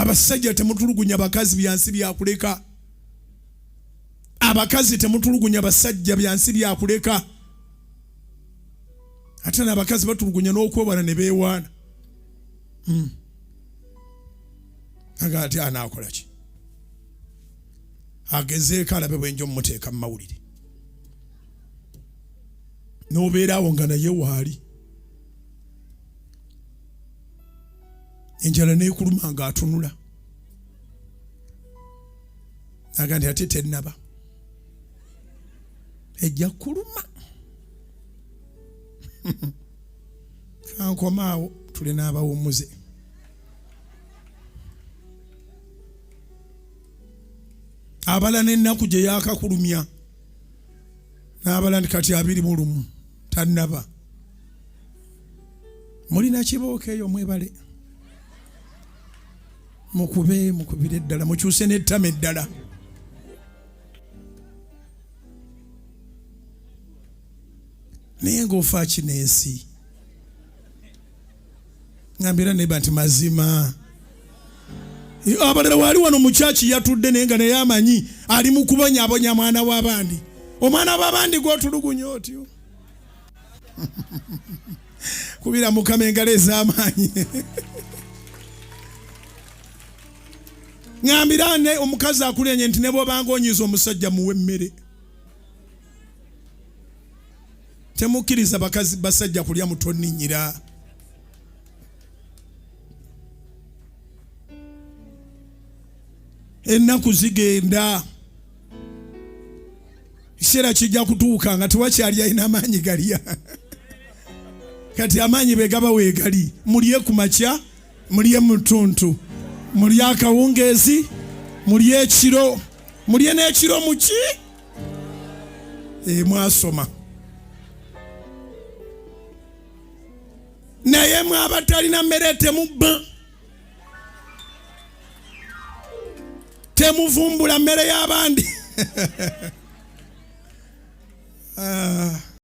abasajja temutulugunya bakazi byansi byakuleka. Abakazi temutulugunya basajja byansi byakuleka. Ate n'abakazi batulugunya n'okwebala ne beewaana. Aga ati anaakola ki? Agezeeko alabe bwenjo mmuteeka mu mawulire. N'obeera awo nga naye waali. Enjala neekuluma nga atunula. Aga nti ate tennaba. Ejja kuluma. Kankomaawo tulina abawummuze. Abala n'ennaku gye yaakakulumya. N'abala ndi kati 21 tannaba. Mulina kibooka eyo mwebale. Mukubire eddala mukyuse n'ettama eddala. Naye ng'ofa kino ensi. Ngambira neba nti mazima. Abalala wali wano mu kyaki yatudde naye nga naye amanyi ali mu kubonyabonya mwana w'abandi. Omwana w'abandi gw'otulugunya otyo. Kubira Mukama engalo ez'amaanyi. Ngambira ne omukazi akulenye nti ne bw'obanga onyiza omusajja muwe emmere. Temukkiriza basajja kulya mutonninnyira. Ennaku zigenda. Kiseera kijja kutuuka nga tewakyali alina amaanyi galya. Kati amaanyi be gaba weegali. Mulye ku makya, mulye mu ttuntu, mulye akawungeezi, mulye ekiro, mulye n'ekiro mu ki? Mwasoma. Naye mwe abatalina mmere temubba. Temuvumbula mmere y'abandi.